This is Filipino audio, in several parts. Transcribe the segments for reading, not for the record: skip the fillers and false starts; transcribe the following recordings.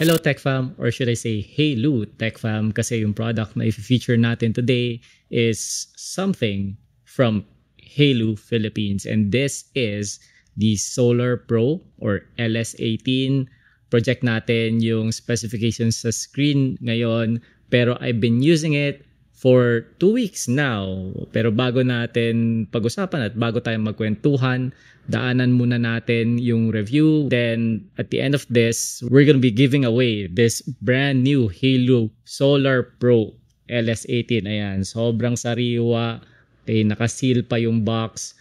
Hello Tech Fam, or should I say hey Lou Tech Fam, kasi yung product na i-feature natin today is something from Halo Philippines, and this is the Solar Pro or LS18 project natin. Yung specifications sa screen ngayon, pero I've been using it for 2 weeks now. Pero bago natin pag-usapan at bago tayo magkwentuhan, daanan muna natin yung review. Then at the end of this, we're gonna be giving away this brand new Halo Solar Pro LS18. Ayan, sobrang sariwa. Okay, nakaseal pa yung box.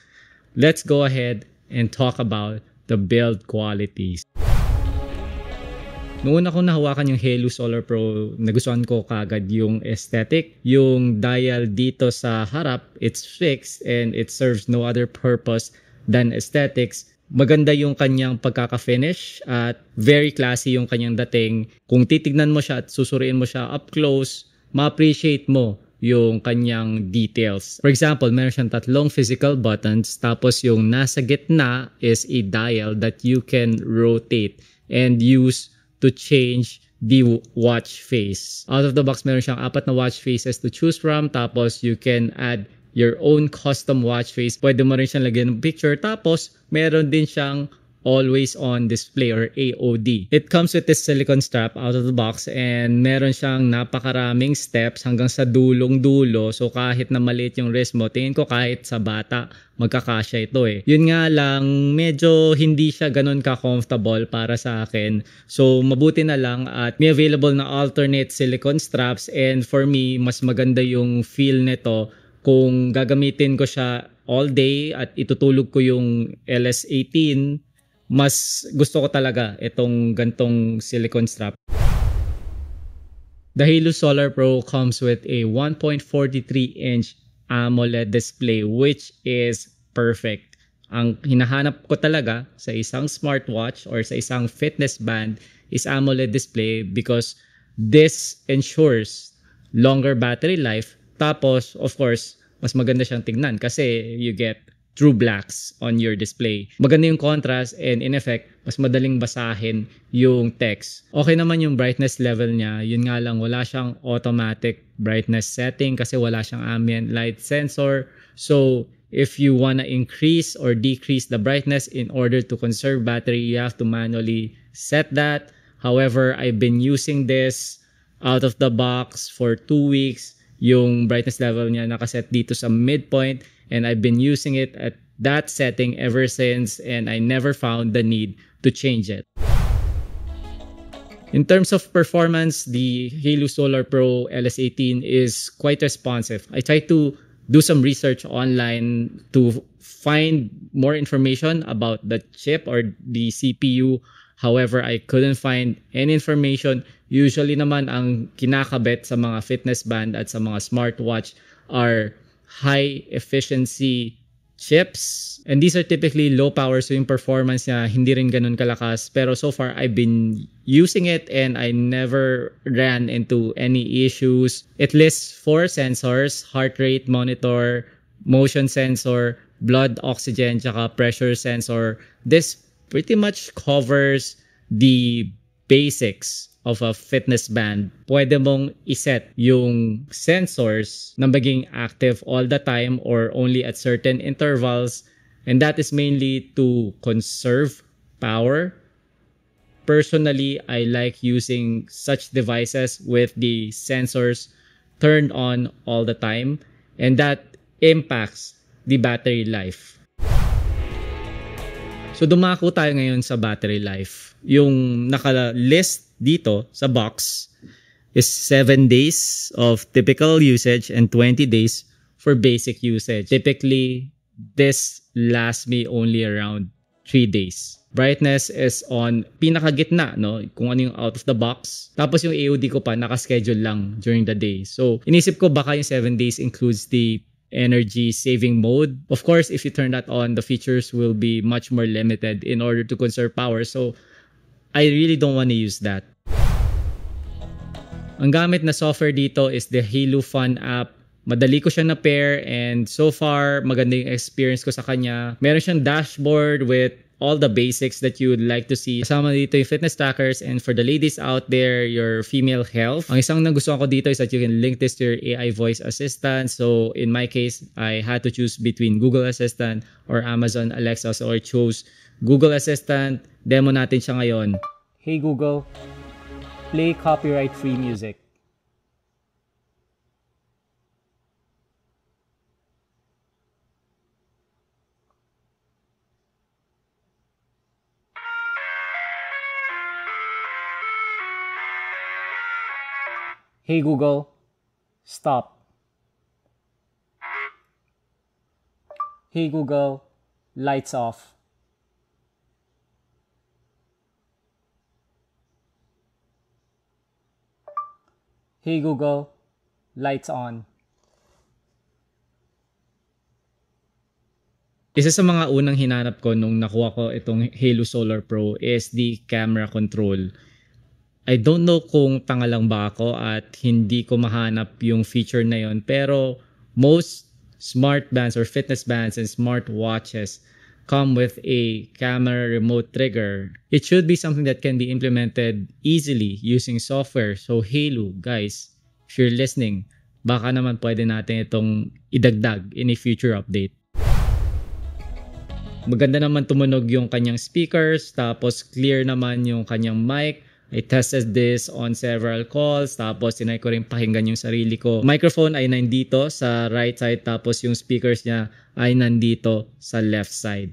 Let's go ahead and talk about the build qualities. Noong una ko nahawakan yung Halo Solar Pro, nagustuhan ko kagad yung aesthetic. Yung dial dito sa harap, it's fixed and it serves no other purpose than aesthetics. Maganda yung kanyang pagkaka-finish at very classy yung kanyang dating. Kung titignan mo siya at susuriin mo siya up close, ma-appreciate mo yung kanyang details. For example, meron siyang 3 physical buttons, tapos yung nasa gitna is a dial that you can rotate and use to change the watch face. Out of the box, meron siyang 4 na watch faces to choose from. Tapos, you can add your own custom watch face. Pwede mo rin siyang lagyan ng picture. Tapos, meron din siyang always on display or AOD. It comes with this silicone strap out of the box and meron siyang napakaraming steps hanggang sa dulong-dulo. So kahit na maliit yung wrist mo, tingin ko kahit sa bata magkakasya ito eh. Yun nga lang, medyo hindi siya ganun ka-comfortable para sa akin. So mabuti na lang at may available na alternate silicone straps, and for me, mas maganda yung feel nito kung gagamitin ko siya all day at itutulog ko yung LS18. Mas gusto ko talaga itong gantong silicone strap. The Halo Solar Pro comes with a 1.43-inch AMOLED display, which is perfect. Ang hinahanap ko talaga sa isang smartwatch or sa isang fitness band is AMOLED display, because this ensures longer battery life. Tapos, of course, mas maganda siyang tignan kasi you get true blacks on your display. Maganda yung contrast and in effect, mas madaling basahin yung text. Okay naman yung brightness level niya. Yun nga lang, wala siyang automatic brightness setting kasi wala siyang ambient light sensor. So, if you wanna increase or decrease the brightness in order to conserve battery, you have to manually set that. However, I've been using this out of the box for 2 weeks. Yung brightness level niya nakaset dito sa midpoint, and I've been using it at that setting ever since, and I never found the need to change it. In terms of performance, the Halo Solar Pro LS18 is quite responsive. I tried to do some research online to find more information about the chip or the CPU. However, I couldn't find any information. Usually naman ang kinakabit sa mga fitness band at sa mga smartwatch are high efficiency chips, and these are typically low power, so yung performance niya hindi rin ganun kalakas. Pero so far I've been using it and I never ran into any issues. It lists 4 sensors: heart rate monitor, motion sensor, blood oxygen, tsaka pressure sensor. This pretty much covers the basics of a fitness band. Pwede mong iset yung sensors na maging active all the time or only at certain intervals, and that is mainly to conserve power. Personally, I like using such devices with the sensors turned on all the time, and that impacts the battery life. So dumako tayo ngayon sa battery life. Yung naka-list dito sa box is 7 days of typical usage and 20 days for basic usage. Typically, this lasts me only around 3 days. Brightness is on pinakagitna, no? Kung ano yung out of the box. Tapos yung AOD ko pa, naka-schedule lang during the day. So, inisip ko baka yung 7 days includes the energy saving mode. Of course, if you turn that on, the features will be much more limited in order to conserve power. So, I really don't want to use that. Ang gamit na software dito is the Halo Fun app. Madali ko siya na-pair and so far, maganda yung experience ko sa kanya. Meron siyang dashboard with all the basics that you would like to see. Kasama dito yung fitness trackers, and for the ladies out there, your female health. Ang isang nagustuhan ko dito is that you can link this to your AI voice assistant. So in my case, I had to choose between Google Assistant or Amazon Alexa. So I chose Google Assistant. Demo natin siya ngayon. Hey Google, play copyright-free music. Hey Google, stop. Hey Google, lights off. Hey Google, lights on. Isa sa mga unang hinanap ko nung nakuha ko itong Halo Solar Pro is the camera control. I don't know kung tanga lang ba ako at hindi ko mahanap yung feature na yon, pero most smart bands or fitness bands and smart watches come with a camera remote trigger. It should be something that can be implemented easily using software. So Halo, guys, if you're listening, baka naman pwede natin itong idagdag in a future update. Maganda naman tumunog yung kanyang speakers, tapos clear naman yung kanyang mic. I tested this on several calls, tapos tinry ko rin pakinggan yung sarili ko. Microphone ay nandito sa right side, tapos yung speakers niya ay nandito sa left side.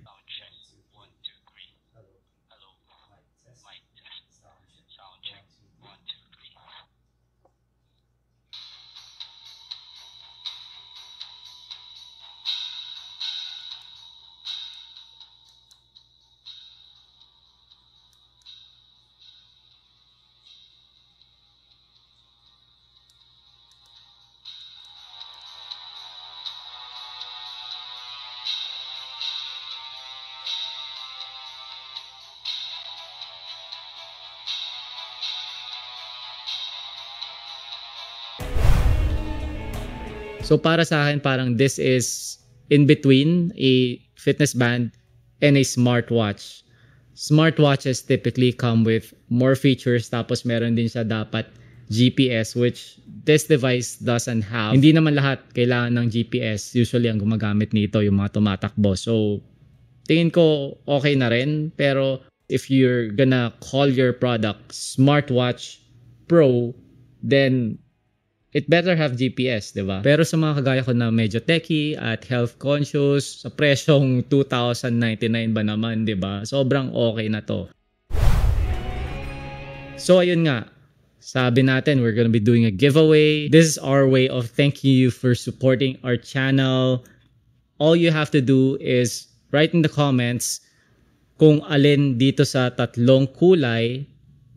So para sa akin, parang this is in between a fitness band and a smartwatch. Smartwatches typically come with more features, tapos meron din siya dapat GPS, which this device doesn't have. Hindi naman lahat kailangan ng GPS. Usually ang gumagamit nito yung mga tumatakbo. So tingin ko okay na rin, pero if you're gonna call your product Smartwatch Pro, then it better have GPS, di ba? Pero sa mga kagaya ko na medyo techie at health conscious, sa presyong $2,099 ba naman, di ba? Sobrang okay na to. So ayun nga, sabi natin we're gonna be doing a giveaway. This is our way of thanking you for supporting our channel. All you have to do is write in the comments kung alin dito sa tatlong kulay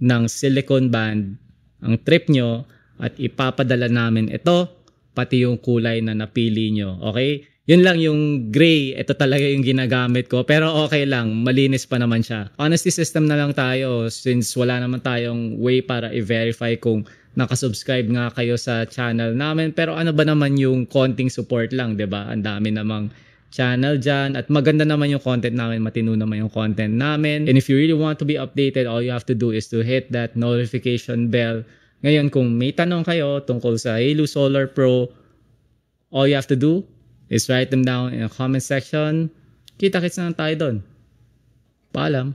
ng silicone band ang trip nyo, at ipapadala namin ito, pati yung kulay na napili nyo. Okay? Yun lang yung gray. Ito talaga yung ginagamit ko. Pero okay lang. Malinis pa naman siya. Honesty system na lang tayo since wala naman tayong way para i-verify kung nakasubscribe nga kayo sa channel namin. Pero ano ba naman yung konting support lang, 'di ba? Ang dami namang channel dyan. At maganda naman yung content namin. Matino naman yung content namin. And if you really want to be updated, all you have to do is to hit that notification bell. Ngayon, kung may tanong kayo tungkol sa Halo Solar Pro, all you have to do is write them down in the comment section. Kita-kits na tayo doon. Paalam.